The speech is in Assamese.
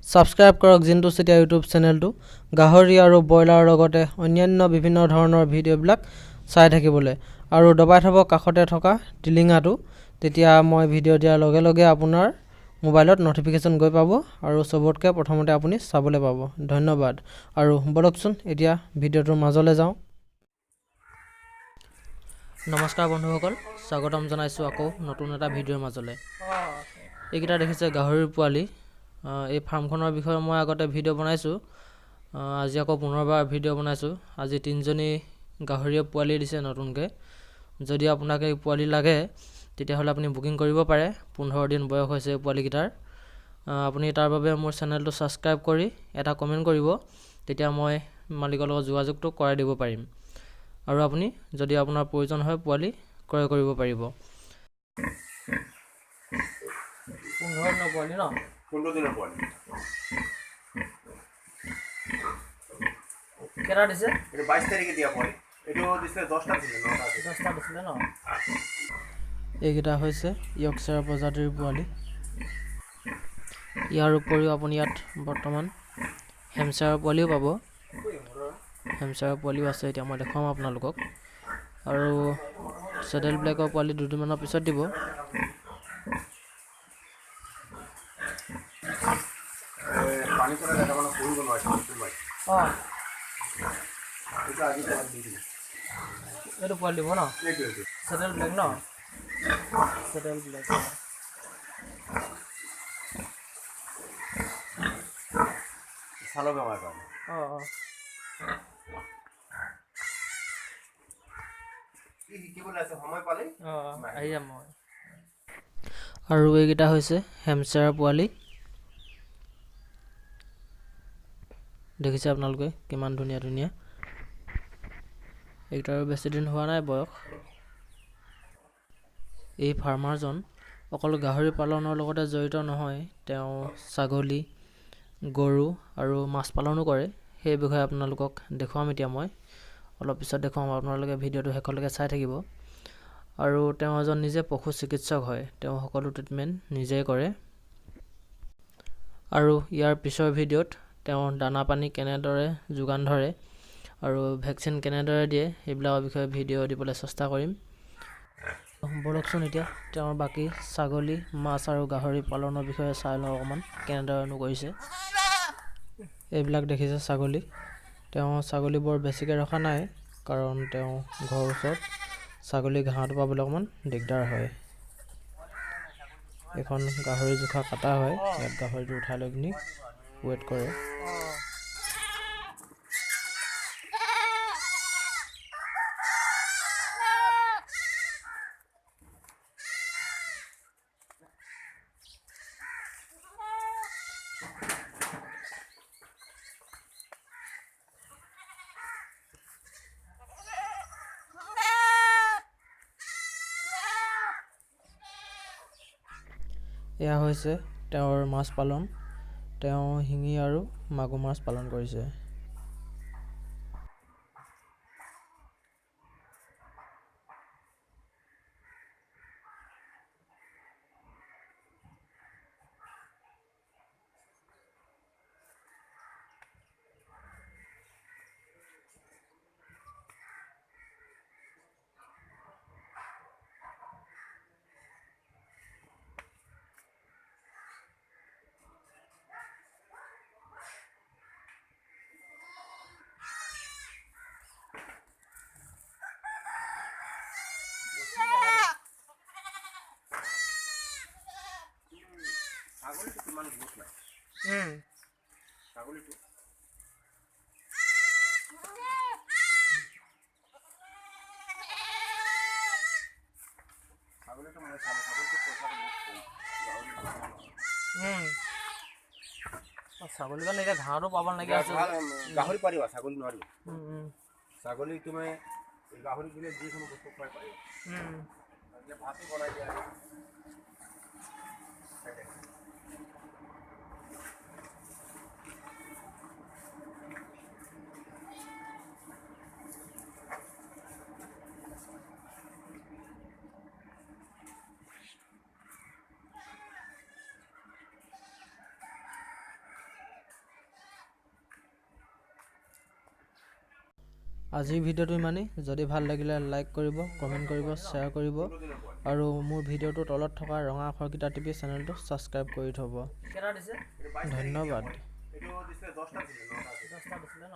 সাবস্ক্ৰাইব কৰক জিন্তু চেতিয়া ইউটিউব চেনেলটো গাহৰি আৰু ব্ৰইলাৰৰ লগতে অন্যান্য বিভিন্ন ধৰণৰ ভিডিঅ'বিলাক চাই থাকিবলৈ আৰু দবাই থব কাষতে থকা টিলিঙাটো তেতিয়া মই ভিডিঅ' দিয়াৰ লগে লগে আপোনাৰ মোবাইলত নটিফিকেশ্যন গৈ পাব আৰু সবতকৈ প্ৰথমতে আপুনি চাবলৈ পাব ধন্যবাদ আৰু বলকচোন এতিয়া ভিডিঅ'টোৰ মাজলৈ যাওঁ নমস্কাৰ বন্ধুসকল স্বাগতম জনাইছোঁ আকৌ নতুন এটা ভিডিঅ'ৰ মাজলৈ এইকেইটা দেখিছে গাহৰিৰ পোৱালি এই ফাৰ্মখনৰ বিষয়ে মই আগতে ভিডিঅ' বনাইছোঁ আজি আকৌ পুনৰবাৰ ভিডিঅ' বনাইছোঁ আজি তিনজনী গাহৰিয়ে পোৱালি দিছে নতুনকৈ যদি আপোনাক এই পোৱালি লাগে তেতিয়াহ'লে আপুনি বুকিং কৰিব পাৰে 15 দিন বয়স হৈছে পোৱালিকেইটাৰ আপুনি তাৰ বাবে মোৰ চেনেলটো ছাবস্ক্ৰাইব কৰি এটা কমেণ্ট কৰিব তেতিয়া মই মালিকৰ লগত যোগাযোগটো কৰাই দিব পাৰিম আৰু আপুনি যদি আপোনাৰ প্ৰয়োজন হয় পোৱালি ক্ৰয় কৰিব পাৰিব 15 দিনৰ পোৱালি ন 15 দিনৰ পোৱালি কেটা দিছে এটা 22 তাৰিখে দিয়া পোৱালি এটো দিছে 10টা দিছে 10টা দিছিলে ন এইকেইটা হৈছে ইয়ৰ্কশ্বায়াৰ প্ৰজাতিৰ পোৱালি ইয়াৰ উপৰিও আপুনি ইয়াত বৰ্তমান হেমশ্বায়াৰ পোৱালিও পাব হেমশ্বায়াৰ পোৱালিও আছে এতিয়া মই দেখাম আপোনালোকক আৰু চেডেল ব্লেকৰ পোৱালি দুদিনমানৰ পিছত দিব পানী পৰা এটা মানে ফুল বনাইছে এটা আজি পোৱালি দি দিলে এইটো পোৱালি দিব ন এইটো চেডেল ব্লেক ন চেডেল ব্লেক চালো বেমাৰ কাৰণে কি শিকিবলৈ আছে সময় পালে আহি যাম মই আৰু এইকেইটা হৈছে হেমশ্বায়াৰ পোৱালি দেখিছে আপোনালোকে কিমান ধুনীয়া ধুনীয়া এইকেইটাৰ বেছি দিন হোৱা নাই বয়স এই ফাৰ্মাৰজন অকল গাহৰি পালনৰ লগতে জড়িত নহয় তেওঁ ছাগলী গৰু আৰু মাছ পালনো কৰে সেই বিষয়ে আপোনালোকক দেখুৱাম এতিয়া মই অলপ পিছত দেখুৱাম আপোনালোকে ভিডিঅ'টো শেষলৈকে চাই থাকিব আৰু তেওঁ এজন নিজে পশু চিকিৎসক হয় তেওঁ সকলো ট্ৰিটমেণ্ট নিজেই কৰে আৰু ইয়াৰ পিছৰ ভিডিঅ'ত তেওঁ দানা পানী কেনেদৰে যোগান ধৰে আৰু ভেকচিন কেনেদৰে দিয়ে এইবিলাকৰ বিষয়ে ভিডিঅ' দিবলৈ চেষ্টা কৰিম বলকচোন এতিয়া তেওঁৰ বাকী ছাগলী মাছ আৰু গাহৰি পালনৰ বিষয়ে চাই লওঁ অকণমান কেনেদৰেনো কৰিছে এইবিলাক দেখিছে ছাগলী তেওঁ ছাগলী বৰ বেছিকৈ ৰখা নাই কাৰণ তেওঁ ঘৰৰ ওচৰত ছাগলী ঘাঁহটো পাবলৈ অকণমান দিগদাৰ হয় এখন গাহৰি জোখা কাটা হয় ইয়াত গাহৰিটো উঠাই লৈ পিনি ৱেইট কৰে এয়া হৈছে তেওঁৰ মাছ পালন তেওঁ শিঙি আৰু মাগুৰ মাছ পালন কৰিছে ছাগলীটো কিমান বহুত নাই ছাগলীটো মই চালো ছাগলীটো পইচাটো বহুত কম ছাগলী কাৰণে এতিয়া ঘাঁহটো পাব নালাগিয়া হৈছে গাহৰি পাৰিবা ছাগলী নোৱাৰিব ছাগলী তুমি গাহৰি দিলে যিকোনো বস্তু খুৱাই পাৰিবা ভাতো বনাই দিয়া আজিৰ ভিডিঅ'টো ইমানেই। যদি ভাল লাগিলে লাইক কৰিব, কমেণ্ট কৰিব, শ্বেয়াৰ কৰিব আৰু মোৰ ভিডিঅ'টোৰ তলত থকা ৰঙা আখৰকেইটা টিপি চেনেলটো ছাবস্ক্ৰাইব কৰি থ'ব। ধন্যবাদ। এইটো দিছিলে 10টা দিছিলে 9টা দিছিলে ন।